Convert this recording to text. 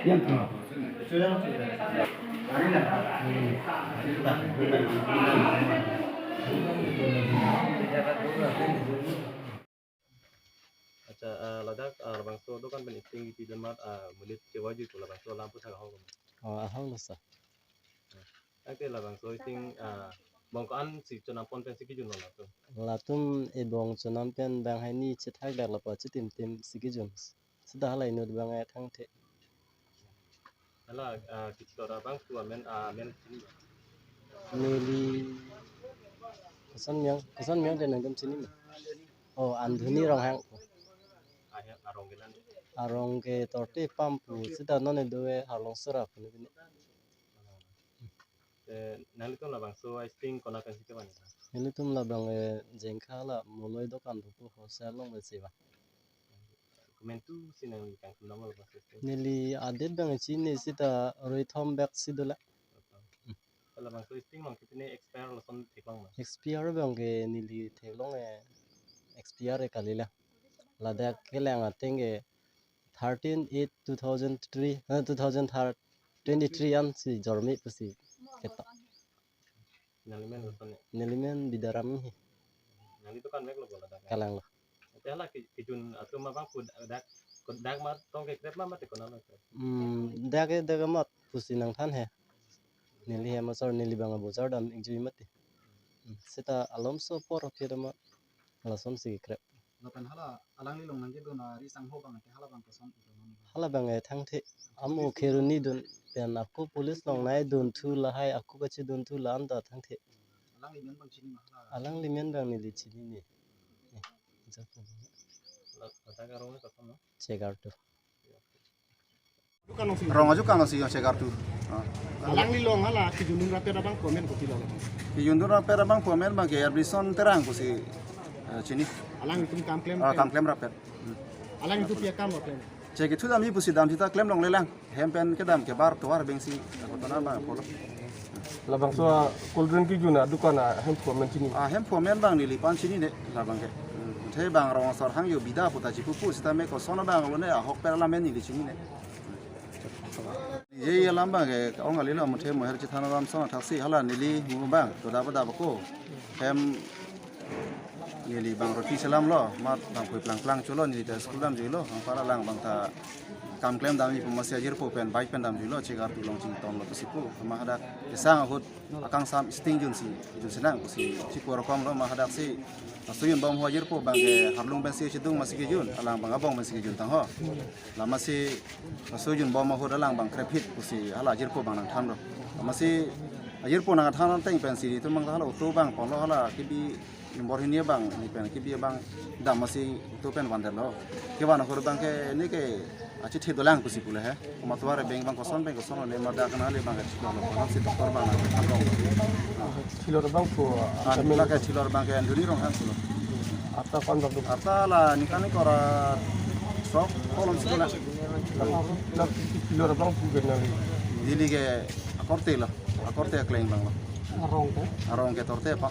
Yang tu. अच्छा Ladakh labangso itu kan penisting di tempat mulit kewaju itu labangso lampu sangat hong. ahang losa Oke labangso isting bangkaan si cenapon pensi kijun nona tuh. latum ebong chonampen bang haini chithak dak lapa chitim tim sikijun sudah halai nud bang ai thang the Ala kicikora bang tua men men sini. nili kesan myang dan nangam sini oh andhuni rong hang Akhir arong gelan. arong ke torte pampu sudah none doe halong sura pun ini Nali tuh labangso isting konakan si kawan. ini tum la bang jengkha la moloi dokan bu hosel long besi ba Komentu sini yang kang nama labangso isting. nili adet bang chini sita roi thom bek sidula Labangso isting mang kita ini expert langsung tiklang mas. XPR bang ke nili thelong XPR kalila lada kelang atenge 13/8/2003 2023 an si jormi pasi ketok Nali men langsung. nilimen bidarami Nali itu kan mek lo bola dah. kalang lo Lah kijun atau mah bang kudak mah tong ke krep mah tekonan. dage mat pusi nang than he nili he masor nili bang bozar dam injui mati sita alomso por firma lason si krep Lapan hala alang ni long nang gitu na risang ho bang hala bang keson itu. hala bang thang the amu kheruni dun pen aku police long nai dun thu la hai aku kachi dun thu la anda thang the Alang ini bang sini mah hala. alang limen bang nili chini ni Kata karungnya kata mah. chegar tu Rong aja kan sih yang cekar tu. Alang lilong hala kijunung rapi rabang komen ko tila lang. Kijundur rapera bang pomen bang ke Erbison terang ku si sini. Alang itu kam klaim. Kam klaim rapet. Alang itu pia kam klaim. Cek itu dami pusi dam kita klaim long lelang. Hempen ke dam ke bar tuar bengsi. Kota bang polo. Labangso kuldren kijuna dukana hem komen sini. Hem pomen bang di lipan sini dek labang ke. Thế bang rong sor hang yo bida puta cipupu sita me ko sono bang lone hok per lamen ni sini ne. Ye ye lamba ke ong ali lo muthe mo her chi thana ram sono taksi hala nili mu bang to da ko hem nili bang roti salam lo mat bang pui plang chulo ni ta school dam jilo para lang bang ta kam klem dam ni masih ajir po pen bike pen dam jilo chegar tu long ching ton lo sipu ma hada isang hut akang sam sting jun senang si ko rokom lo ma hada si Suyun bang hajir po bang harlung ben si chidung masih kijun alang bang abong masih kijun tang ho lama si suyun bang ma hod alang bang krepit si hala ajir po bang nang tham ro masih ajir po nang tham teng pen si itu mang hala utu bang polo hala kibi nomor ini bang ni pen kibi bang dam masih utu pen bandel lo ke bang hor bang ke ni ke aci thidolang kusi pula he matuare bang koson le mada kana le bang chilo lo si doktor bang abong Silor bang po amila ke chilor bang ke anduri rong han sulo ata kon bang Ata la nikani kora sok kolom sikona la silor bang po genali. dili ke akorte aklein bang lo Arong arong ke torte pa